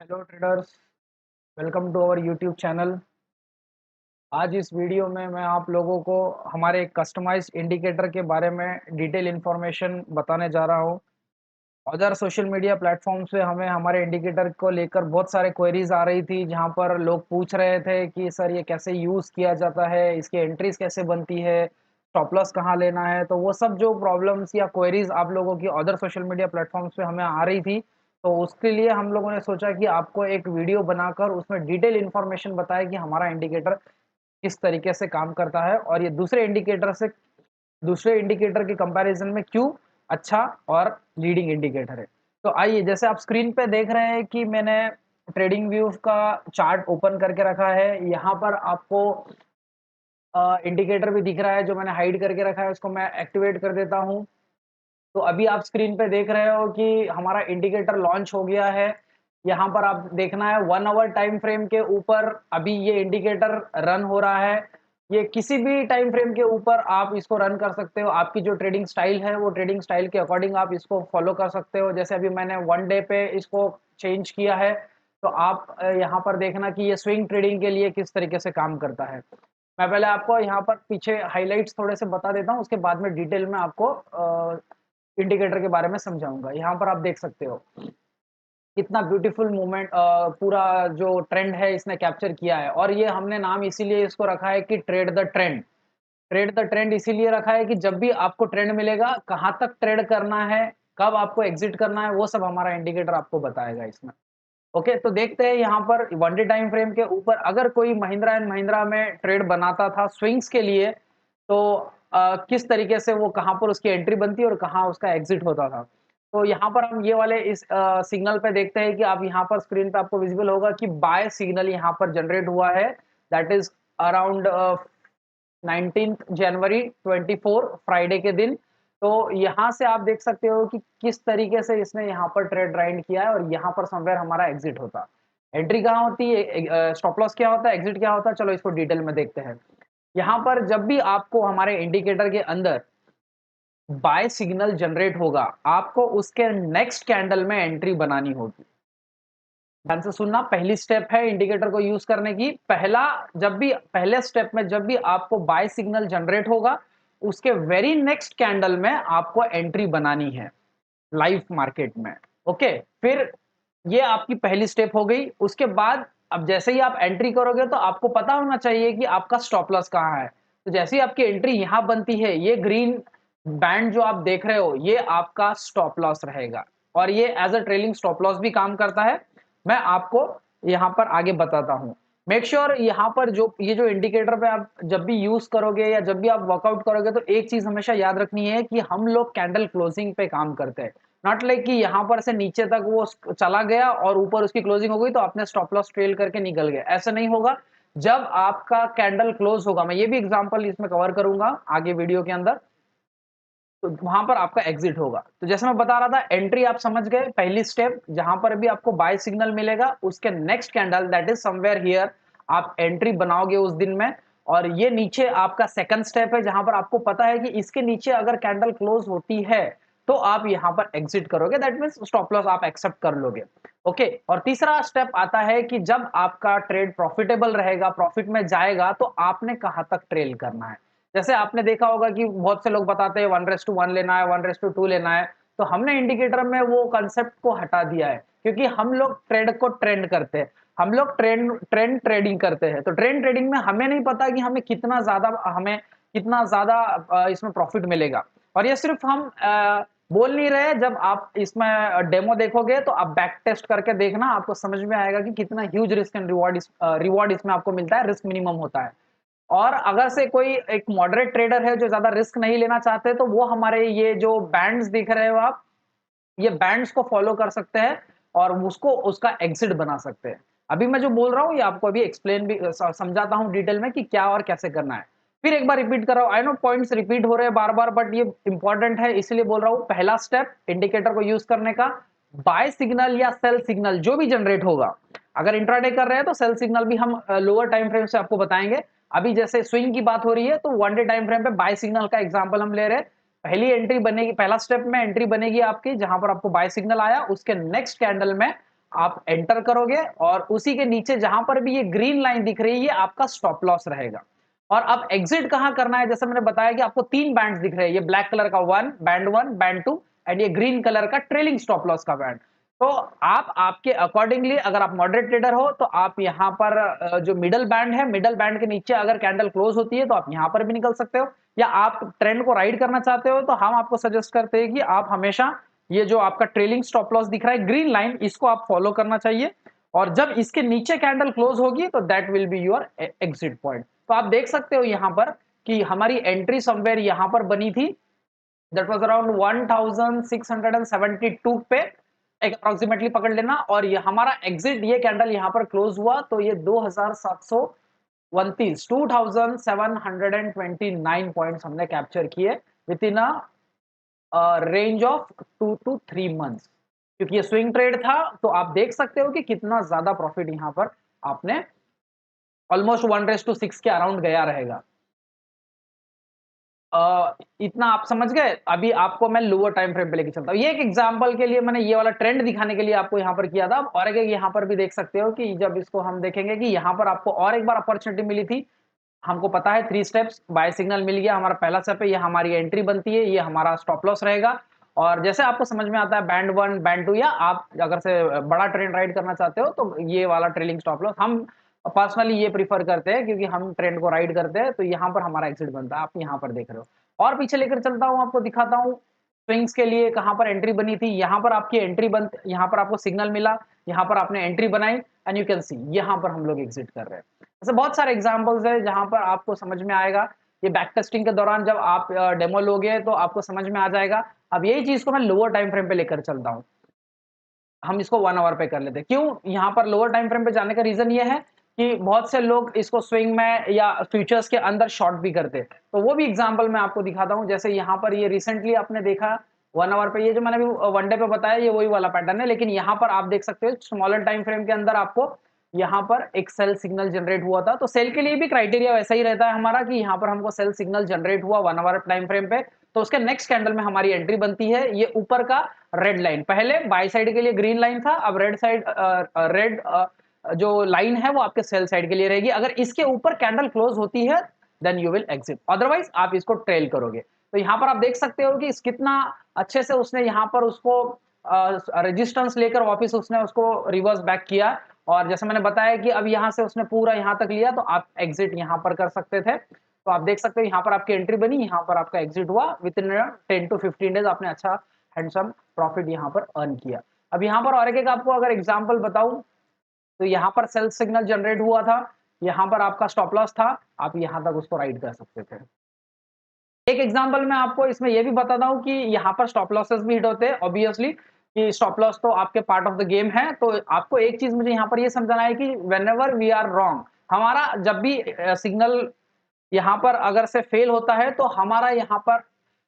Hello traders, welcome to our YouTube channel. आज इस video में मैं आप लोगों को हमारे कस्टमाइज्ड इंडिकेटर के बारे में डिटेल इन्फॉर्मेशन बताने जा रहा हूँ। अदर सोशल मीडिया प्लेटफॉर्म से हमें हमारे इंडिकेटर को लेकर बहुत सारे क्वेरीज आ रही थी, जहाँ पर लोग पूछ रहे थे कि सर ये कैसे यूज़ किया जाता है, इसकी एंट्रीज कैसे बनती है, स्टॉप लॉस कहाँ लेना है। तो वो सब जो प्रॉब्लम्स या क्वेरीज आप लोगों की अदर सोशल मीडिया प्लेटफॉर्म्स पे हमें आ रही थी, तो उसके लिए हम लोगों ने सोचा कि आपको एक वीडियो बनाकर उसमें डिटेल इन्फॉर्मेशन बताए कि हमारा इंडिकेटर किस तरीके से काम करता है और ये दूसरे इंडिकेटर के कंपैरिजन में क्यों अच्छा और लीडिंग इंडिकेटर है। तो आइए, जैसे आप स्क्रीन पे देख रहे हैं कि मैंने ट्रेडिंग व्यूज का चार्ट ओपन करके रखा है। यहाँ पर आपको इंडिकेटर भी दिख रहा है जो मैंने हाइड करके रखा है, उसको मैं एक्टिवेट कर देता हूँ। तो अभी आप स्क्रीन पे देख रहे हो कि हमारा इंडिकेटर लॉन्च हो गया है। यहाँ पर आप देखना है 1 आवर टाइम फ्रेम के ऊपर अभी ये इंडिकेटर रन हो रहा है। ये किसी भी टाइम फ्रेम के ऊपर आप इसको रन कर सकते हो। आपकी जो ट्रेडिंग स्टाइल है वो ट्रेडिंग स्टाइल के अकॉर्डिंग आप इसको फॉलो कर सकते हो। जैसे अभी मैंने 1 डे पे इसको चेंज किया है, तो आप यहाँ पर देखना कि ये स्विंग ट्रेडिंग के लिए किस तरीके से काम करता है। मैं पहले आपको यहाँ पर पीछे हाइलाइट्स थोड़े से बता देता हूँ, उसके बाद में डिटेल में आपको इंडिकेटर के बारे में समझाऊंगा। यहाँ पर आप देख सकते हो कितना ब्यूटीफुल मूवमेंट, पूरा जो ट्रेंड है इसने कैप्चर किया है। और ये हमने नाम इसीलिए इसको रखा है कि ट्रेड द ट्रेंड इसीलिए रखा है कि जब भी आपको ट्रेंड मिलेगा, कहाँ तक ट्रेड करना है, कब आपको एग्जिट करना है, वो सब हमारा इंडिकेटर आपको बताएगा इसमें। ओके, तो देखते हैं यहाँ पर 1 डे टाइम फ्रेम के ऊपर अगर कोई महिंद्रा एंड महिंद्रा में ट्रेड बनाता था स्विंग्स के लिए, तो किस तरीके से वो कहाँ पर उसकी एंट्री बनती और कहाँ उसका एग्जिट होता था। तो यहाँ पर हम ये वाले इस सिग्नल पे देखते हैं कि आप यहाँ पर स्क्रीन पे आपको विजिबल होगा कि बाय सिग्नल यहाँ पर जनरेट हुआ है। That is around 19 January 24 Friday के दिन। तो यहाँ से आप देख सकते हो कि किस तरीके से इसने यहाँ पर ट्रेड राइंड किया है और यहाँ पर समवेयर हमारा एग्जिट होता है। एंट्री कहाँ होती है, स्टॉप लॉस क्या होता है, एग्जिट क्या होता है, चलो इसको डिटेल में देखते हैं। यहाँ पर जब भी आपको हमारे इंडिकेटर के अंदर बाय सिग्नल जनरेट होगा, आपको उसके नेक्स्ट कैंडल में एंट्री बनानी होगी। ध्यान से सुनना, पहली स्टेप है इंडिकेटर को यूज करने की। पहले स्टेप में जब भी आपको बाय सिग्नल जनरेट होगा, उसके वेरी नेक्स्ट कैंडल में आपको एंट्री बनानी है लाइव मार्केट में। ओके, फिर ये आपकी पहली स्टेप हो गई। उसके बाद अब जैसे ही आप एंट्री करोगे तो आपको पता होना चाहिए कि आपका स्टॉप लॉस कहाँ है। तो जैसे ही आपकी एंट्री यहां बनती है, ये ग्रीन बैंड जो आप देख रहे हो, ये आपका स्टॉप लॉस रहेगा और ये as a trailing stop loss भी काम करता है। मैं आपको यहाँ पर आगे बताता हूँ। मेक श्योर यहाँ पर जो ये जो इंडिकेटर पे आप जब भी यूज करोगे या जब भी आप वर्कआउट करोगे, तो एक चीज हमेशा याद रखनी है कि हम लोग कैंडल क्लोजिंग पे काम करते हैं। नॉट लाइक कि यहाँ पर से नीचे तक वो चला गया और ऊपर उसकी क्लोजिंग हो गई तो आपने स्टॉप लॉस ट्रेल करके निकल गए, ऐसा नहीं होगा। जब आपका कैंडल क्लोज होगा, मैं ये भी एग्जांपल इसमें कवर करूंगा आगे वीडियो के अंदर, तो वहां पर आपका एग्जिट होगा। तो जैसे मैं बता रहा था, एंट्री आप समझ गए, पहली स्टेप जहां पर भी आपको बाय सिग्नल मिलेगा उसके next candle that is somewhere here, आप एंट्री बनाओगे उस दिन में। और ये नीचे आपका सेकंड स्टेप है, जहां पर आपको पता है कि इसके नीचे अगर कैंडल क्लोज होती है तो आप यहां पर एग्जिट करोगे, दैट मींस स्टॉप लॉस आप एक्सेप्ट कर लोगे। ओके, और तीसरा स्टेप आता है कि जब आपका ट्रेड प्रॉफिटेबल रहेगा, प्रॉफिट में जाएगा, तो आपने कहां तक ट्रेल करना है। जैसे आपने देखा होगा कि बहुत से लोग बताते हैं 1:1 लेना है, 1:2 लेना है। तो हमने इंडिकेटर में वो कंसेप्ट को हटा दिया है, क्योंकि हम लोग ट्रेड को ट्रेंड करते हैं, हम लोग ट्रेंड ट्रेंड ट्रेडिंग करते हैं। तो ट्रेंड ट्रेडिंग में हमें नहीं पता कि हमें कितना ज्यादा इसमें प्रॉफिट मिलेगा। और ये सिर्फ हम बोल नहीं रहे, जब आप इसमें डेमो देखोगे तो आप बैक टेस्ट करके देखना, आपको समझ में आएगा कि कितना ह्यूज रिस्क एंड रिवॉर्ड इसमें आपको मिलता है, रिस्क मिनिमम होता है। और अगर से कोई एक मॉडरेट ट्रेडर है जो ज्यादा रिस्क नहीं लेना चाहते, तो वो हमारे ये जो बैंड्स दिख रहे हो आप, ये बैंड्स को फॉलो कर सकते हैं और उसको उसका एग्जिट बना सकते हैं। अभी मैं जो बोल रहा हूँ ये आपको अभी एक्सप्लेन भी समझाता हूँ डिटेल में कि क्या और कैसे करना है। फिर एक बार रिपीट कर रहा हूँ, आई नो पॉइंट्स रिपीट हो रहे हैं बार बार, बट ये इंपॉर्टेंट है इसलिए बोल रहा हूँ। पहला स्टेप इंडिकेटर को यूज करने का, बाय सिग्नल या सेल सिग्नल जो भी जनरेट होगा, अगर इंट्राडे कर रहे हैं तो सेल सिग्नल भी हम लोअर टाइम फ्रेम से आपको बताएंगे। अभी जैसे स्विंग की बात हो रही है तो 1 डे टाइम फ्रेम पे बाय सिग्नल का एग्जांपल हम ले रहे हैं। पहली एंट्री बनेगी, पहला स्टेप में एंट्री बनेगी आपकी, जहां पर आपको बाय सिग्नल आया, उसके नेक्स्ट कैंडल में आप एंटर करोगे और उसी के नीचे जहां पर भी ये ग्रीन लाइन दिख रही है, ये आपका स्टॉप लॉस रहेगा। और अब एग्जिट कहां करना है, जैसे मैंने बताया कि आपको 3 बैंड्स दिख रहे हैं, ये ब्लैक कलर का वन, बैंड 2 एंड ये ग्रीन कलर का ट्रेलिंग स्टॉप लॉस का बैंड। तो आप आपके अकॉर्डिंगली, अगर आप मॉडरेट ट्रेडर हो तो आप यहाँ पर जो मिडल बैंड है, मिडल बैंड के नीचे अगर कैंडल क्लोज होती है तो आप यहाँ पर भी निकल सकते हो, या आप ट्रेंड को राइड करना चाहते हो तो हम आपको सजेस्ट करते हैं कि आप हमेशा ये जो आपका ट्रेलिंग स्टॉप लॉस दिख रहा है ग्रीन लाइन, इसको आप फॉलो करना चाहिए। और जब इसके नीचे कैंडल क्लोज होगी तो that will be your exit point. तो आप देख सकते हो यहाँ पर कि हमारी एंट्री समवेयर यहाँ पर बनी थी, दैट वाज अराउंड 1672 पे, एक अप्रोक्सीमेटली पकड़ लेना। और ये हमारा एग्जिट, ये कैंडल यहाँ पर क्लोज हुआ तो ये 2729 2729 पॉइंट्स हमने कैप्चर किए with in range of 2 to 3 months. क्योंकि ये स्विंग ट्रेड था तो आप देख सकते हो कि कितना ज्यादा प्रॉफिट यहाँ पर आपने ऑलमोस्ट 1:6 के अराउंड गया रहेगा। इतना आप समझ गए। अभी आपको मैं लोअर टाइम फ्रेम पे लेके चलता हूँ। ये एक एग्जांपल के लिए मैंने ये वाला ट्रेंड दिखाने के लिए आपको यहाँ पर किया था। और एक यहाँ पर भी देख सकते हो कि जब इसको हम देखेंगे कि यहाँ पर आपको और एक बार अपॉर्चुनिटी मिली थी। हमको पता है 3 स्टेप्स, बाय सिग्नल मिल गया, हमारा पहला स्टेप है, ये हमारी एंट्री बनती है, ये हमारा स्टॉप लॉस रहेगा। और जैसे आपको समझ में आता है बैंड 1, बैंड 2, या आप अगर से बड़ा ट्रेंड राइड करना चाहते हो तो ये वाला ट्रेलिंग स्टॉप लॉस हम पर्सनली ये प्रीफर करते हैं, क्योंकि हम ट्रेंड को राइड करते हैं तो यहाँ पर हमारा एग्जिट बनता है। आप यहाँ पर देख रहे हो। और पीछे लेकर चलता हूँ, आपको दिखाता हूँ स्विंग्स के लिए कहाँ पर एंट्री बनी थी। यहाँ पर आपकी एंट्री बन, यहाँ पर आपको सिग्नल मिला, यहाँ पर आपने एंट्री बनाई एंड यू कैन सी यहाँ पर हम लोग एग्जिट कर रहे हैं। ऐसे बहुत सारे एग्जांपल्स है जहां पर आपको समझ में आएगा। ये बैक टेस्टिंग के दौरान जब आप डेमो लोगे तो आपको समझ में आ जाएगा। अब यही चीज को मैं लोअर टाइम फ्रेम पे लेकर चलता हूँ। हम इसको 1 आवर पे कर लेते हैं। क्यों यहाँ पर लोअर टाइम फ्रेम पे जाने का रीजन ये है कि बहुत से लोग इसको स्विंग में या फ्यूचर्स के अंदर शॉर्ट भी करते हैं। तो वो भी एग्जांपल मैं आपको दिखाता हूँ। जैसे यहाँ पर ये रिसेंटली आपने देखा 1 आवर पे, ये जो मैंने अभी वन डे पे बताया ये वही वाला पैटर्न है, लेकिन यहाँ पर आप देख सकते हो स्मॉलर टाइम फ्रेम के अंदर आपको यहाँ पर एक सेल सिग्नल जनरेट हुआ था। तो सेल के लिए भी क्राइटेरिया वैसा ही रहता है हमारा कि यहाँ पर हमको सेल सिग्नल जनरेट हुआ 1 आवर टाइम फ्रेम पे, तो उसके नेक्स्ट कैंडल में हमारी एंट्री बनती है। ये ऊपर का रेड लाइन, पहले बाय साइड के लिए ग्रीन लाइन था, अब रेड साइड रेड जो लाइन है वो आपके सेल साइड के लिए रहेगी। अगर इसके ऊपर कैंडल क्लोज होती है then you will exit, otherwise आप इसको ट्रेल करोगे। तो यहाँ पर आप देख सकते हो कि इस कितना अच्छे से उसने यहाँ पर उसको रेजिस्टेंस लेकर वापस उसने उसको रिवर्स बैक किया। और जैसे मैंने बताया कि अब यहाँ से उसने पूरा यहाँ तक लिया तो आप एग्जिट यहाँ पर कर सकते थे। तो आप देख सकते हो यहाँ पर आपकी एंट्री बनी, यहाँ पर आपका एग्जिट हुआ, विद इन 10 to 15 डेज आपने अच्छा हैंडसम प्रॉफिट यहाँ पर अर्न किया। अब यहाँ पर और एक आपको अगर एग्जांपल बताऊं तो यहाँ पर सेल सिग्नल जनरेट हुआ था, यहाँ पर आपका स्टॉप लॉस था, आप यहाँ तक उसको राइड कर सकते थे। एक एग्जांपल मैं आपको इसमें यह भी बताता हूँ कि यहाँ पर स्टॉप लॉसेस भी हिट होते हैं ऑब्वियसली, कि स्टॉप लॉस तो आपके पार्ट ऑफ द गेम है। तो आपको एक चीज मुझे यहाँ पर ये समझाना है कि व्हेनेवर वी आर रॉन्ग, हमारा जब भी सिग्नल यहाँ पर अगर से फेल होता है तो हमारा यहाँ पर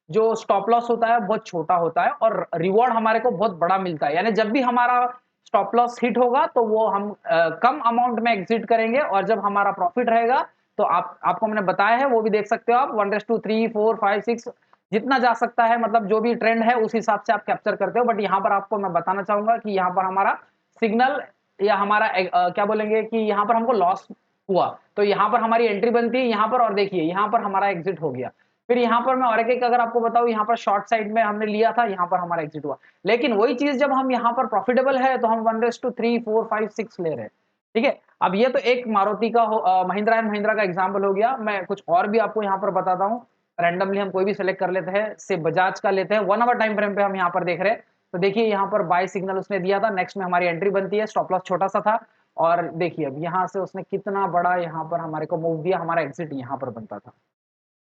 जो स्टॉप लॉस होता है बहुत छोटा होता है और रिवॉर्ड हमारे को बहुत बड़ा मिलता है। यानी जब भी हमारा स्टॉप लॉस हिट होगा तो वो हम कम अमाउंट में एग्जिट करेंगे, और जब हमारा प्रॉफिट रहेगा तो आपको मैंने बताया है वो भी देख सकते हो आप, 1:3, 4, 5, 6 जितना जा सकता है, मतलब जो भी ट्रेंड है उस हिसाब से आप कैप्चर करते हो। बट यहाँ पर आपको मैं बताना चाहूंगा कि यहाँ पर हमारा सिग्नल या हमारा क्या बोलेंगे कि यहाँ पर हमको लॉस हुआ तो यहाँ पर हमारी एंट्री बनती है यहाँ पर, और देखिए यहाँ पर हमारा एग्जिट हो गया। फिर यहाँ पर मैं और एक अगर आपको बताऊं, यहाँ पर शॉर्ट साइड में हमने लिया था, यहाँ पर हमारा एग्जिट हुआ। लेकिन वही चीज जब हम यहाँ पर प्रॉफिटेबल है तो हम 1:3, 4, 5, 6 ले रहे हैं। ठीक है, अब ये तो एक मारुति का महिंद्रा एंड महिंद्रा का एग्जाम्पल हो गया। मैं कुछ और भी आपको यहाँ पर बताता हूँ। रैंडमली हम कोई भी सिलेक्ट कर लेते हैं, से बजाज का लेते हैं, 1 आवर टाइम फ्रेम पे हम यहाँ पर देख रहे हैं। तो देखिए यहाँ पर बाय सिग्नल उसने दिया था, नेक्स्ट में हमारी एंट्री बनती है, स्टॉप लॉस छोटा सा था, और देखिए अब यहाँ से उसने कितना बड़ा यहाँ पर हमारे को मूव दिया, हमारा एग्जिट यहाँ पर बनता था।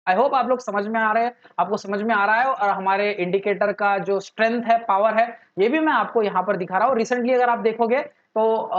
आई होप आप लोग समझ में आ रहे हैं, आपको समझ में आ रहा है। और हमारे इंडिकेटर का जो स्ट्रेंथ है, पावर है, ये भी मैं आपको यहाँ पर दिखा रहा हूँ। रिसेंटली अगर आप देखोगे तो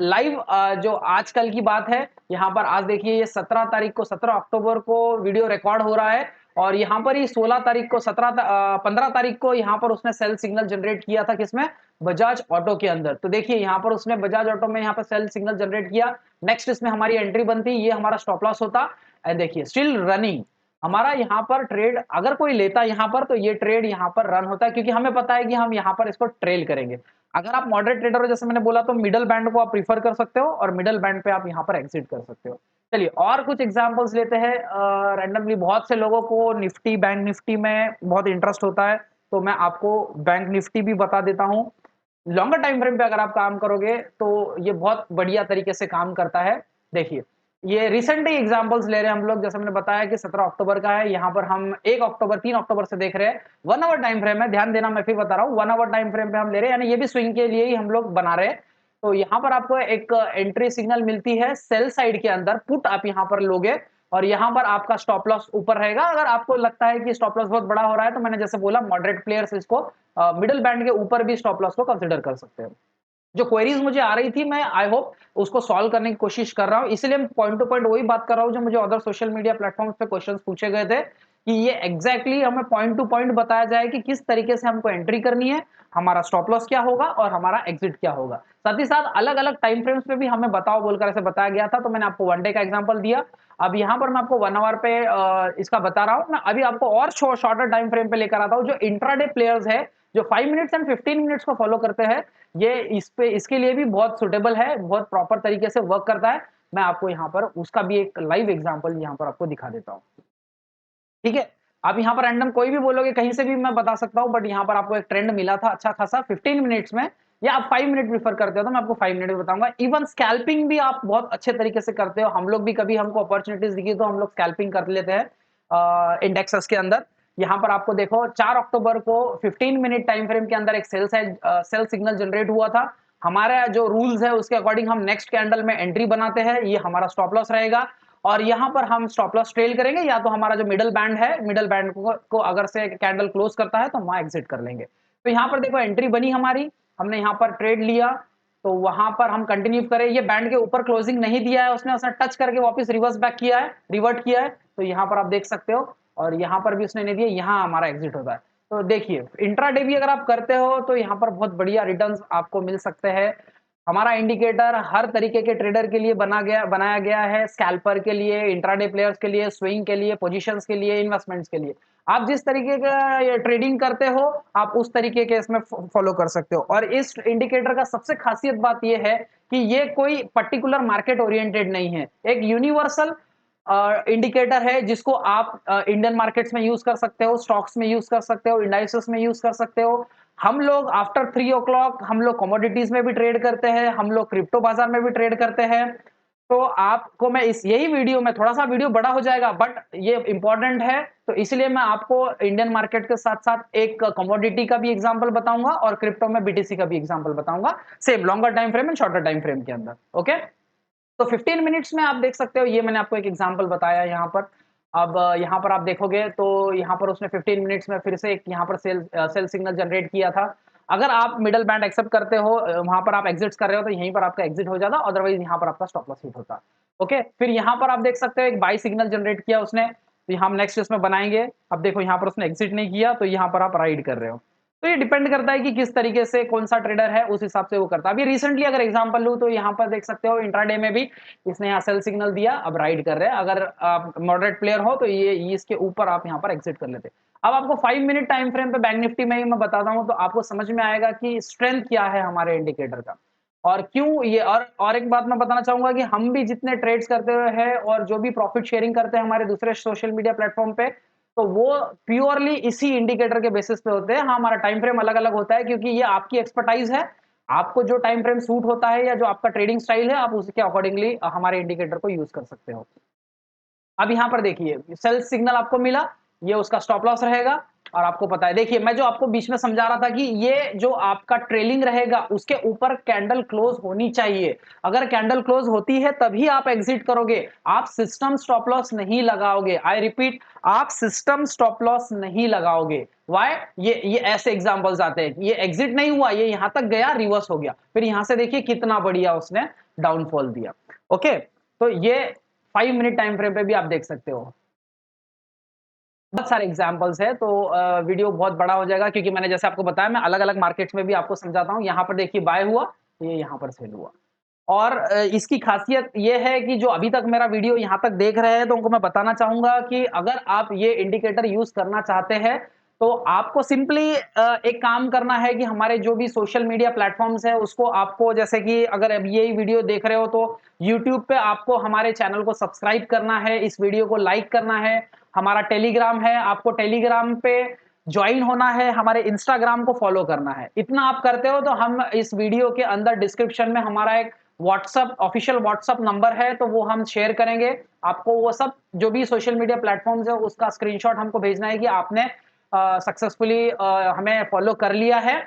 लाइव जो आजकल की बात है, यहाँ पर आज देखिए ये 17 तारीख को, 17 अक्टूबर को वीडियो रिकॉर्ड हो रहा है, और यहाँ पर ही 16 तारीख को 15 तारीख को यहाँ पर उसने सेल सिग्नल जनरेट किया था, किसमें, बजाज ऑटो के अंदर। तो देखिए यहाँ पर उसने बजाज ऑटो में यहाँ पर सेल सिग्नल जनरेट किया, नेक्स्ट इसमें हमारी एंट्री बनती, ये हमारा स्टॉप लॉस होता, एंड देखिए स्टिल रनिंग। हमारा यहाँ पर ट्रेड अगर कोई लेता है यहाँ पर, तो ये ट्रेड यहाँ पर रन होता है क्योंकि हमें पता है कि हम यहाँ पर इसको ट्रेल करेंगे। अगर आप मॉडरेट ट्रेडर हो जैसे मैंने बोला तो मिडल बैंड को आप प्रीफर कर सकते हो और मिडल बैंड पे आप यहाँ पर एग्जिट कर सकते हो। चलिए और कुछ एग्जांपल्स लेते हैं रैंडमली। बहुत से लोगों को निफ्टी, बैंक निफ्टी में बहुत इंटरेस्ट होता है, तो मैं आपको बैंक निफ्टी भी बता देता हूँ। लॉन्गर टाइम फ्रेम पे अगर आप काम करोगे तो ये बहुत बढ़िया तरीके से काम करता है। देखिए ये रिसेंटली एग्जांपल्स ले रहे हैं हम लोग, जैसे मैंने बताया कि 17 अक्टूबर का है, यहाँ पर हम 1 अक्टूबर 3 अक्टूबर से देख रहे हैं। 1 आवर टाइम फ्रेम है, ध्यान देना, मैं फिर बता रहा हूँ 1 आवर टाइम फ्रेम पे हम ले रहे हैं, यानी ये भी स्विंग के लिए ही हम लोग बना रहे हैं। तो यहाँ पर आपको एक एंट्री सिग्नल मिलती है सेल साइड के अंदर, पुट आप यहाँ पर लोगे और यहाँ पर आपका स्टॉप लॉस ऊपर रहेगा। अगर आपको लगता है कि स्टॉप लॉस बहुत बड़ा हो रहा है तो मैंने जैसे बोला मॉडरेट प्लेयर्स इसको मिडिल बैंड के ऊपर भी स्टॉप लॉस को कंसिडर कर सकते हो। जो क्वेरीज मुझे आ रही थी मैं आई होप उसको सॉल्व करने की कोशिश कर रहा हूं, इसलिए मैं पॉइंट टू पॉइंट वही बात कर रहा हूं जो मुझे अदर सोशल मीडिया प्लेटफॉर्म्स पे क्वेश्चंस पूछे गए थे कि ये एग्जैक्टली हमें पॉइंट टू पॉइंट बताया जाए कि किस तरीके से हमको एंट्री करनी है, हमारा स्टॉप लॉस क्या होगा और हमारा एग्जिट क्या होगा। साथ ही साथ अलग अलग टाइम फ्रेम्स पे भी हमें बताओ बोलकर ऐसे बताया गया था, तो मैंने आपको 1 डे का एग्जांपल दिया। अब यहाँ पर मैं आपको 1 आवर पे इसका बता रहा हूँ। मैं अभी आपको और शॉर्टर टाइम फ्रेम पे लेकर आता हूँ जो इंट्राडे प्लेयर्स है, जो 5 मिनट्स एंड 15 मिनट्स को फॉलो करते हैं। ये इस पे इसके लिए भी बहुत सुटेबल है, बहुत प्रॉपर तरीके से वर्क करता है। मैं आपको यहाँ पर उसका भी एक लाइव एग्जांपल यहाँ पर आपको दिखा देता हूँ। ठीक है, आप यहाँ पर रैंडम कोई भी बोलोगे कहीं से भी मैं बता सकता हूँ, बट यहाँ पर आपको एक ट्रेंड मिला था अच्छा खासा 15 मिनट्स में, या आप 5 मिनट प्रीफर करते हो तो मैं आपको 5 मिनट बताऊंगा। इवन स्कैल्पिंग भी आप बहुत अच्छे तरीके से करते हो, हम लोग भी कभी हमको अपॉर्चुनिटीज दिखी तो हम लोग स्कैल्पिंग कर लेते हैं इंडेक्सेस के अंदर। यहाँ पर आपको देखो 4 अक्टूबर को 15 मिनट टाइम फ्रेम के अंदर एक सेल सिग्नल जनरेट हुआ था। हमारा जो रूल्स है उसके अकॉर्डिंग हम नेक्स्ट कैंडल में एंट्री बनाते हैं, ये हमारा स्टॉप लॉस रहेगा और यहाँ पर हम स्टॉप लॉस ट्रेल करेंगे, या तो हमारा जो मिडल बैंड है, मिडल बैंड को अगर से कैंडल क्लोज करता है तो हम वहां एग्जिट कर लेंगे। तो यहाँ पर देखो एंट्री बनी हमारी, हमने यहाँ पर ट्रेड लिया, तो वहां पर हम कंटिन्यू करें। ये बैंड के ऊपर क्लोजिंग नहीं दिया है उसने, उसने टच करके वापस रिवर्स बैक किया है, रिवर्ट किया है, तो यहाँ पर आप देख सकते हो, और यहाँ पर भी उसने नहीं दिया, यहाँ हमारा एग्जिट होता है। तो देखिए इंट्राडे भी अगर आप करते हो तो यहाँ पर बहुत बढ़िया रिटर्न्स आपको मिल सकते हैं। हमारा इंडिकेटर हर तरीके के ट्रेडर के लिए बनाया गया है, स्कैल्पर के लिए, इंट्राडे प्लेयर्स के लिए, स्विंग के लिए, पोजीशंस के लिए, इन्वेस्टमेंट्स के लिए। आप जिस तरीके का ट्रेडिंग करते हो आप उस तरीके के इसमें फॉलो कर सकते हो। और इस इंडिकेटर का सबसे खासियत बात यह है कि ये कोई पर्टिकुलर मार्केट ओरिएंटेड नहीं है, एक यूनिवर्सल इंडिकेटर है जिसको आप इंडियन मार्केट्स में यूज कर सकते हो, स्टॉक्स में यूज कर सकते हो, इंडाइसेस में यूज कर सकते हो। हम लोग आफ्टर 3 o'clock हम लोग कमोडिटीज में भी ट्रेड करते हैं, हम लोग क्रिप्टो बाजार में भी ट्रेड करते हैं। तो आपको मैं इस यही वीडियो में, थोड़ा सा वीडियो बड़ा हो जाएगा बट ये इंपॉर्टेंट है, तो इसलिए मैं आपको इंडियन मार्केट के साथ साथ एक कमोडिटी का भी एग्जांपल बताऊंगा और क्रिप्टो में बीटीसी का भी एग्जांपल बताऊंगा, same longer time frame and shorter time frame के अंदर। ओके, तो 15 मिनट्स में आप देख सकते हो, ये मैंने आपको एक एग्जांपल बताया यहाँ पर। अब यहाँ पर आप देखोगे तो यहाँ पर उसने 15 मिनट्स में फिर से एक यहाँ पर सेल सिग्नल जनरेट किया था। अगर आप मिडल बैंड एक्सेप्ट करते हो, वहां पर आप एग्जिट कर रहे हो तो यहीं पर आपका एग्जिट हो जाता, अदरवाइज यहाँ पर आपका स्टॉप लॉस हिट होता। ओके, फिर यहाँ पर आप देख सकते हो एक बाई सिग्नल जनरेट किया उसने, तो हम नेक्स्ट इसमें बनाएंगे। अब देखो यहाँ पर उसने एग्जिट नहीं किया तो यहाँ पर आप राइड कर रहे हो। तो ये डिपेंड करता है कि किस तरीके से कौन सा ट्रेडर है, उस हिसाब से वो करता है। अभी रिसेंटली अगर एग्जांपल लूं तो यहाँ पर देख सकते हो इंट्राडे में भी इसने यहाँ सेल सिग्नल दिया, अब राइड कर रहे हैं। अगर आप मॉडरेट प्लेयर हो तो ये इसके ऊपर आप यहाँ पर एग्जिट कर लेते। अब आपको 5 मिनट टाइम फ्रेम पे बैंक निफ्टी में ही मैं बताता हूँ तो आपको समझ में आएगा कि स्ट्रेंथ क्या है हमारे इंडिकेटर का और क्यों ये। और एक बात मैं बताना चाहूंगा कि हम भी जितने ट्रेड्स करते हुए हैं और जो भी प्रॉफिट शेयरिंग करते हैं हमारे दूसरे सोशल मीडिया प्लेटफॉर्म पे, तो वो प्योरली इसी इंडिकेटर के बेसिस पे होते हैं। हाँ, हमारा टाइम फ्रेम अलग अलग होता है क्योंकि ये आपकी एक्सपर्टाइज है, आपको जो टाइम फ्रेम सूट होता है या जो आपका ट्रेडिंग स्टाइल है आप उसके अकॉर्डिंगली हमारे इंडिकेटर को यूज कर सकते हो। अब यहाँ पर देखिए सेल सिग्नल आपको मिला, ये उसका स्टॉप लॉस रहेगा। और आपको पता है, देखिए मैं जो आपको बीच में समझा रहा था कि ये जो आपका ट्रेलिंग रहेगा उसके ऊपर कैंडल क्लोज होनी चाहिए। अगर कैंडल क्लोज होती है तभी आप एग्जिट करोगे, आप सिस्टम स्टॉप लॉस नहीं लगाओगे। आई रिपीट, आप सिस्टम स्टॉप लॉस नहीं लगाओगे। वाई? ये ऐसे एग्जांपल्स आते हैं, ये एग्जिट नहीं हुआ, ये यहां तक गया, रिवर्स हो गया, फिर यहां से देखिए कितना बढ़िया उसने डाउनफॉल दिया। ओके, तो ये 5 मिनट टाइम फ्रेम पे भी आप देख सकते हो। बहुत सारे एग्जांपल्स है, तो वीडियो बहुत बड़ा हो जाएगा क्योंकि मैंने जैसे आपको बताया मैं अलग अलग मार्केट्स में भी आपको समझाता हूँ। यहाँ पर देखिए बाय हुआ, ये यहाँ पर सेल हुआ। और इसकी खासियत ये है कि जो अभी तक मेरा वीडियो यहाँ तक देख रहे हैं तो उनको मैं बताना चाहूँगा कि अगर आप ये इंडिकेटर यूज़ करना चाहते हैं, तो आपको सिंपली एक काम करना है कि हमारे जो भी सोशल मीडिया प्लेटफ़ॉर्म्स हैं उसको आपको, जैसे कि अगर अब यही वीडियो देख रहे हो तो यूट्यूब पे आपको हमारे चैनल को सब्सक्राइब करना है, इस वीडियो को लाइक करना है, हमारा टेलीग्राम है, आपको टेलीग्राम पे जॉइन होना है, हमारे इंस्टाग्राम को फॉलो करना है। इतना आप करते हो तो हम इस वीडियो के अंदर डिस्क्रिप्शन में हमारा एक व्हाट्सएप ऑफिशियल व्हाट्सएप नंबर है, तो वो हम शेयर करेंगे। आपको वो सब जो भी सोशल मीडिया प्लेटफ़ॉर्म्स है उसका स्क्रीनशॉट हमको भेजना है कि आपने सक्सेसफुली हमें फॉलो कर लिया है।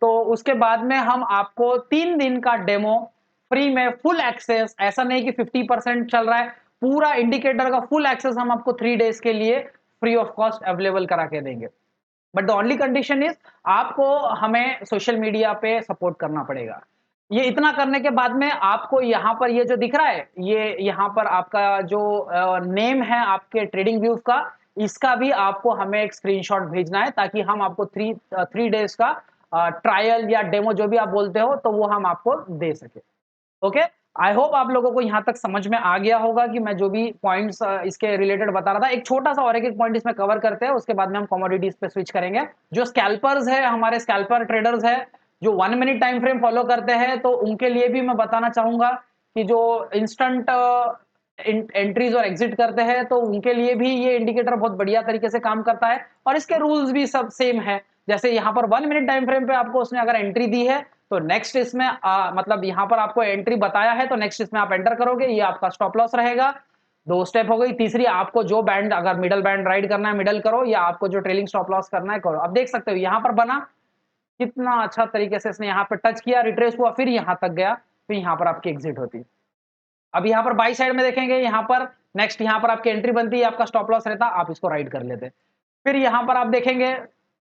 तो उसके बाद में हम आपको 3 दिन का डेमो फ्री में फुल एक्सेस, ऐसा नहीं कि 50% चल रहा है, पूरा इंडिकेटर का फुल एक्सेस हम आपको 3 डेज़ के लिए फ्री ऑफ कॉस्ट अवेलेबल करा के देंगे। But the only condition is आपको हमें सोशल मीडिया पे सपोर्ट करना पड़ेगा। ये इतना करने के बाद में आपको यहाँ पर ये जो दिख रहा है, ये यहाँ पर आपका जो नेम है आपके ट्रेडिंग व्यूज का, इसका भी आपको हमें एक स्क्रीनशॉट भेजना है ताकि हम आपको थ्री डेज का ट्रायल या डेमो जो भी आप बोलते हो तो वो हम आपको दे सके। ओके, आई होप आप लोगों को यहाँ तक समझ में आ गया होगा कि मैं जो भी पॉइंट्स इसके रिलेटेड बता रहा था। एक छोटा सा और एक पॉइंट इसमें कवर करते हैं, उसके बाद में हम कमोडिटीज पे स्विच करेंगे। जो स्कैल्पर्स है, हमारे स्कैल्पर ट्रेडर्स है जो 1 मिनट टाइम फ्रेम फॉलो करते हैं, तो उनके लिए भी मैं बताना चाहूंगा कि जो इंस्टेंट एंट्रीज और एग्जिट करते हैं तो उनके लिए भी ये इंडिकेटर बहुत बढ़िया तरीके से काम करता है और इसके रूल्स भी सब सेम है। जैसे यहाँ पर 1 मिनट टाइम फ्रेम पे आपको उसने अगर एंट्री दी है तो नेक्स्ट इसमें मतलब यहाँ पर आपको एंट्री बताया है तो नेक्स्ट इसमें आप एंटर करोगे, ये आपका स्टॉप लॉस रहेगा। 2 स्टेप हो गई। तीसरी, आपको जो बैंड, अगर मिडल बैंड राइड करना है मिडल करो, या आपको जो ट्रेलिंग स्टॉप लॉस करना है करो। अब देख सकते हो यहाँ पर बना कितना अच्छा तरीके से इसने यहाँ पर टच किया, रिट्रेस हुआ, फिर यहाँ तक गया, फिर यहाँ पर आपकी एग्जिट होती। अब यहाँ पर बाई साइड में देखेंगे, यहाँ पर नेक्स्ट यहाँ पर आपकी एंट्री बनती है, आपका स्टॉप लॉस रहता, आप इसको राइड कर लेते। फिर यहाँ पर आप देखेंगे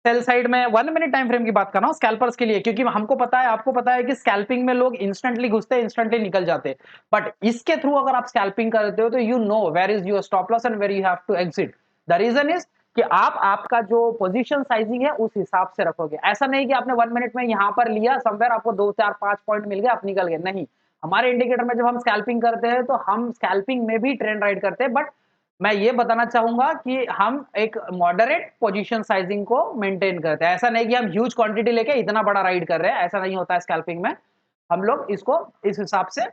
सेल साइड में 1 मिनट टाइम फ्रेम की बात कर रहा हूँ स्कैल्पर्स के लिए, क्योंकि हमको पता है, आपको पता है कि स्कैल्पिंग में लोग इंस्टेंटली घुसते, इंस्टेंटली निकल जाते। बट इसके थ्रू अगर आप स्कैल्पिंग करते हो तो you know where is your stop loss and where you have to exit. The reason is कि आप आपका जो पोजीशन साइजिंग है उस हिसाब से रखोगे। ऐसा नहीं कि आपने 1 मिनट में यहाँ पर लिया, समवेयर आपको 2 4 5 पॉइंट मिल गए, आप निकल गए, नहीं। हमारे इंडिकेटर में जब हम स्कैल्पिंग करते हैं तो हम स्कैल्पिंग में भी ट्रेंड राइड करते हैं, बट मैं ये बताना चाहूंगा कि हम एक मॉडरेट पोजीशन साइजिंग को मेंटेन करते हैं। ऐसा नहीं कि हम ह्यूज क्वांटिटी लेके इतना बड़ा राइड कर रहे हैं, ऐसा नहीं होता है स्कैल्पिंग में। हम लोग इसको इस हिसाब से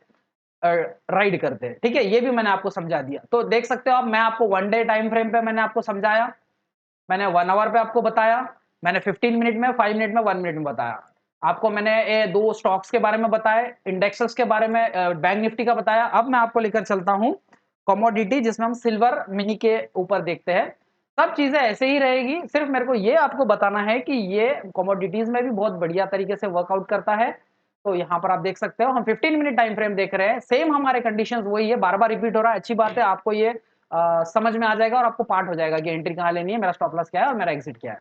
राइड करते हैं, ठीक है। ये भी मैंने आपको समझा दिया। तो देख सकते हो आप, मैं आपको 1 डे टाइम फ्रेम पे मैंने आपको समझाया, मैंने 1 आवर पे आपको बताया, मैंने 15 मिनट में, 5 मिनट में, 1 मिनट में बताया आपको। मैंने 2 स्टॉक्स के बारे में बताया, इंडेक्सेस के बारे में, बैंक निफ्टी का बताया। अब मैं आपको लेकर चलता हूं कमोडिटी, जिसमें हम सिल्वर मिनी के ऊपर देखते हैं। सब चीजें ऐसे ही रहेगी, सिर्फ मेरे को ये आपको बताना है कि ये कमोडिटीज में भी बहुत बढ़िया तरीके से वर्कआउट करता है। तो यहाँ पर आप देख सकते हो हम 15 मिनट टाइम फ्रेम देख रहे हैं, सेम हमारे कंडीशंस वही है, बार बार रिपीट हो रहा है। अच्छी बात है, आपको ये समझ में आ जाएगा और आपको पार्ट हो जाएगा कि एंट्री कहाँ लेनी है, मेरा स्टॉप लॉस क्या है और मेरा एग्जिट क्या है।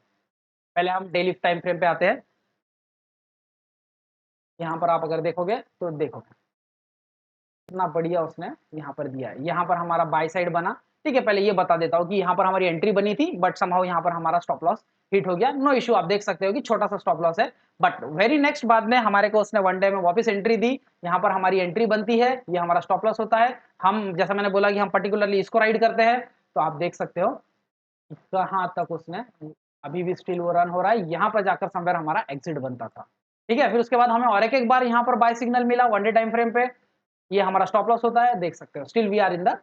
पहले हम डेली टाइम फ्रेम पे आते हैं। यहाँ पर आप अगर देखोगे तो देखो कितना बढ़िया उसने यहाँ पर दिया है। यहाँ पर हमारा बाय साइड बना, ठीक है। पहले ये बता देता हूँ कि यहाँ पर हमारी एंट्री बनी थी, बट समहाउ यहाँ पर हमारा स्टॉप लॉस हिट हो गया। नो इश्यू, आप देख सकते हो कि छोटा सा स्टॉप लॉस है, बट वेरी नेक्स्ट बाद में हमारे को उसने 1 डे में वापस एंट्री दी। यहाँ पर हमारी एंट्री बनती है, ये हमारा स्टॉप लॉस होता है। हम, जैसा मैंने बोला कि हम पर्टिकुलरली इसको राइड करते हैं, तो आप देख सकते हो कहाँ तक उसने, अभी भी स्टिल वो रन हो रहा है। यहाँ पर जाकर समवेयर हमारा एग्जिट बनता था, ठीक है। फिर उसके बाद हमें और एक बार यहाँ पर बाय सिग्नल मिला 1 डे टाइम फ्रेम पे, ये हमारा स्टॉप लॉस होता है, देख सकते हो still we are in the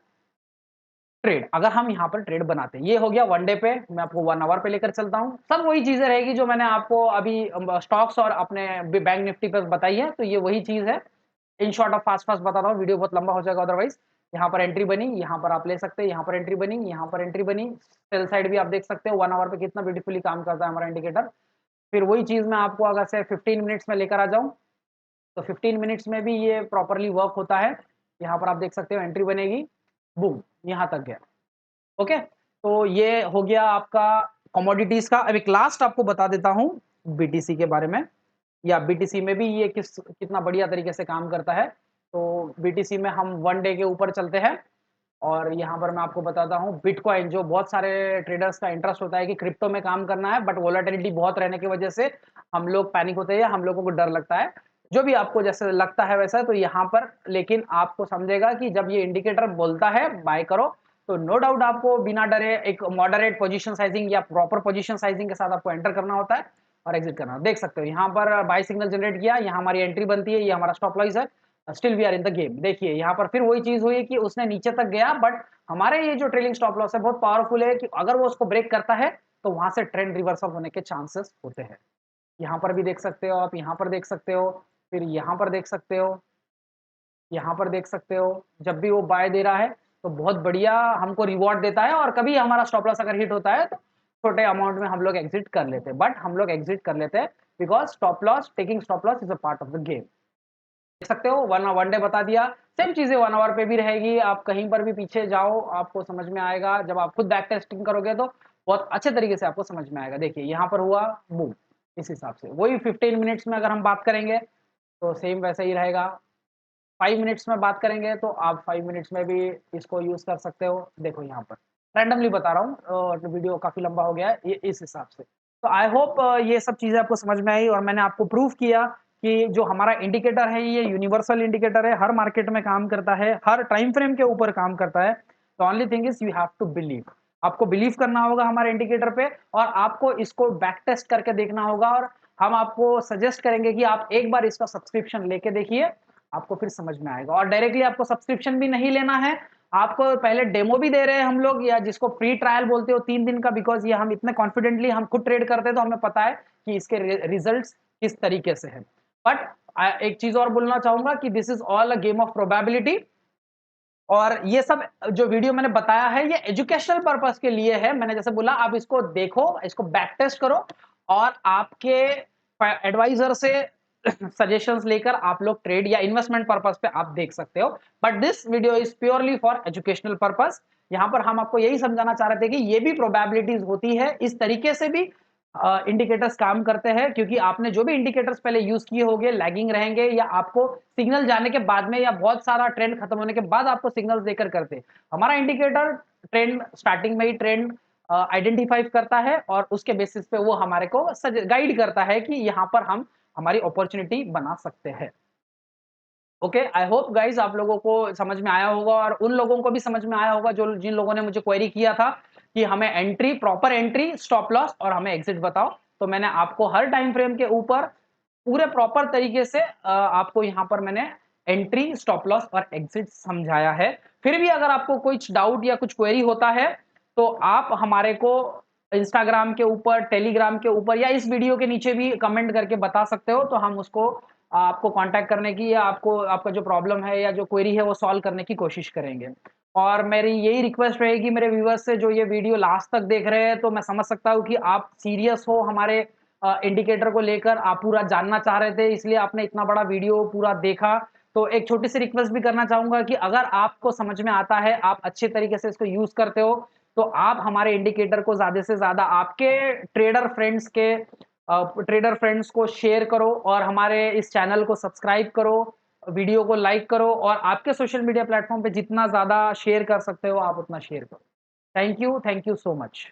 trade. अगर हम यहाँ पर ट्रेड बनाते हैं, ये हो गया 1 डे पे। मैं आपको 1 आवर पे लेकर चलता हूँ। सब वही चीजें रहेगी जो मैंने आपको अभी स्टॉक्स और अपने बैंक निफ्टी पे बताई है, तो ये वही चीज है। In short of fast fast बता रहा हूँ, वीडियो बहुत लंबा हो जाएगा अदरवाइज। यहाँ पर एंट्री बनी, यहाँ पर आप ले सकते हैं, यहाँ पर एंट्री बनी, यहाँ पर एंट्री बनी। सेल साइड भी आप देख सकते हो 1 आवर पे कितना ब्यूटीफुली काम करता है हमारा इंडिकेटर। फिर वही चीज मैं आपको अगर से 15 मिनट्स में लेकर आ जाऊँ, तो 15 मिनट्स में भी ये प्रॉपरली वर्क होता है। यहाँ पर आप देख सकते हो एंट्री बनेगी, बूम, यहाँ तक गया। ओके, तो ये हो गया आपका कमोडिटीज का। अब एक लास्ट आपको बता देता हूँ बीटीसी के बारे में, या बीटीसी में भी ये कितना बढ़िया तरीके से काम करता है। तो बीटीसी में हम 1 डे के ऊपर चलते हैं, और यहाँ पर मैं आपको बताता हूँ बिटकॉइन, जो बहुत सारे ट्रेडर्स का इंटरेस्ट होता है कि क्रिप्टो में काम करना है, बट वोलेटिलिटी बहुत रहने की वजह से हम लोग पैनिक होते हैं, हम लोगों को डर लगता है। जो भी आपको जैसे लगता है वैसा, तो यहाँ पर लेकिन आपको समझेगा कि जब ये इंडिकेटर बोलता है बाय करो, तो नो डाउट आपको बिना डरे एक मॉडरेट पोजीशन साइजिंग या प्रॉपर पोजीशन साइजिंग के साथ आपको एंटर करना होता है और एग्जिट करना। देख सकते हो यहाँ पर बाय सिग्नल जनरेट किया, यहाँ हमारी एंट्री बनती है, ये हमारा स्टॉप लॉस है, still we are in the game. देखिए यहाँ पर फिर वही चीज हुई कि उसने नीचे तक गया, बट हमारे ये जो ट्रेलिंग स्टॉप लॉस है बहुत पावरफुल है कि अगर वो उसको ब्रेक करता है तो वहां से ट्रेंड रिवर्सल होने के चांसेस होते हैं। यहाँ पर भी देख सकते हो आप, यहाँ पर देख सकते हो, फिर यहाँ पर देख सकते हो, यहाँ पर देख सकते हो। जब भी वो बाय दे रहा है तो बहुत बढ़िया हमको रिवॉर्ड देता है, और कभी हमारा स्टॉप लॉस अगर हिट होता है तो छोटे अमाउंट में हम लोग एग्जिट कर लेते हैं, बट हम लोग एग्जिट कर लेते हैं because stop loss, taking stop loss is a part of the game. देख सकते हो वन डे बता दिया, सेम चीजें 1 आवर पे भी रहेगी। आप कहीं पर भी पीछे जाओ आपको समझ में आएगा, जब आप खुद बैक टेस्टिंग करोगे तो बहुत अच्छे तरीके से आपको समझ में आएगा। देखिए यहाँ पर हुआ बूम, इस हिसाब से वही 15 मिनट्स में अगर हम बात करेंगे तो सेम वैसा ही रहेगा। 5 मिनट्स में बात करेंगे तो आप 5 मिनट्स में भी इसको यूज कर सकते हो। देखो यहाँ पर रैंडमली बता रहा हूँ, वीडियो काफी लंबा हो गया है ये इस हिसाब से। तो आई होप ये सब चीजें आपको समझ में आई, और मैंने आपको प्रूव किया कि जो हमारा इंडिकेटर है ये यूनिवर्सल इंडिकेटर है, हर मार्केट में काम करता है, हर टाइम फ्रेम के ऊपर काम करता है। The only thing is you have to believe, आपको बिलीव करना होगा हमारे इंडिकेटर पे, और आपको इसको बैक टेस्ट करके देखना होगा। और हम आपको सजेस्ट करेंगे कि आप एक बार इसका सब्सक्रिप्शन लेके देखिए, आपको फिर समझ में आएगा। और डायरेक्टली आपको सब्सक्रिप्शन भी नहीं लेना है, आपको पहले डेमो भी दे रहे हैं हम लोग, या जिसको फ्री ट्रायल बोलते हो 3 दिन का, बिकॉज ये हम इतने कॉन्फिडेंटली हम खुद ट्रेड करते हैं तो हमें पता है कि इसके रिजल्ट्स किस तरीके से है। बट एक चीज और बोलना चाहूंगा कि this is all a game of probability, और ये सब जो वीडियो मैंने बताया है ये एजुकेशनल पर्पस के लिए है। मैंने जैसे बोला आप इसको देखो, इसको बैक टेस्ट करो, और आपके एडवाइजर से सजेशंस लेकर आप लोग ट्रेड या इन्वेस्टमेंट पर्पस पे आप देख सकते हो। But this video is purely for educational purpose. यहाँ पर हम आपको यही समझाना चाह रहे थे कि ये भी प्रोबेबिलिटीज होती है, इस तरीके से भी इंडिकेटर्स काम करते हैं, क्योंकि आपने जो भी इंडिकेटर्स पहले यूज किए होंगे लैगिंग रहेंगे, या आपको सिग्नल जाने के बाद में, या बहुत सारा ट्रेंड खत्म होने के बाद आपको सिग्नल्स देकर करते। हमारा इंडिकेटर ट्रेंड स्टार्टिंग में ही ट्रेंड आइडेंटिफाई करता है, और उसके बेसिस पे वो हमारे को गाइड करता है कि यहाँ पर हम हमारी अपॉर्चुनिटी बना सकते हैं। ओके, आई होप गाइज आप लोगों को समझ में आया होगा, और उन लोगों को भी समझ में आया होगा जो जिन लोगों ने मुझे क्वेरी किया था कि हमें entry, proper entry, stop loss और हमें एग्जिट बताओ। तो मैंने आपको हर टाइम फ्रेम के ऊपर पूरे प्रॉपर तरीके से आपको यहाँ पर मैंने एंट्री, स्टॉप लॉस और एग्जिट समझाया है। फिर भी अगर आपको कुछ डाउट या कुछ क्वेरी होता है तो आप हमारे को इंस्टाग्राम के ऊपर, टेलीग्राम के ऊपर, या इस वीडियो के नीचे भी कमेंट करके बता सकते हो, तो हम उसको आपको कांटेक्ट करने की, या आपको आपका जो प्रॉब्लम है या जो क्वेरी है वो सॉल्व करने की कोशिश करेंगे। और मेरी यही रिक्वेस्ट रहेगी मेरे व्यूअर्स से जो ये वीडियो लास्ट तक देख रहे हैं, तो मैं समझ सकता हूँ कि आप सीरियस हो हमारे इंडिकेटर को लेकर, आप पूरा जानना चाह रहे थे, इसलिए आपने इतना बड़ा वीडियो पूरा देखा। तो एक छोटी सी रिक्वेस्ट भी करना चाहूंगा कि अगर आपको समझ में आता है, आप अच्छे तरीके से इसको यूज करते हो, तो आप हमारे इंडिकेटर को ज्यादा से ज्यादा आपके ट्रेडर फ्रेंड्स को शेयर करो, और हमारे इस चैनल को सब्सक्राइब करो, वीडियो को लाइक करो, और आपके सोशल मीडिया प्लेटफॉर्म पे जितना ज्यादा शेयर कर सकते हो आप उतना शेयर करो। Thank you so much.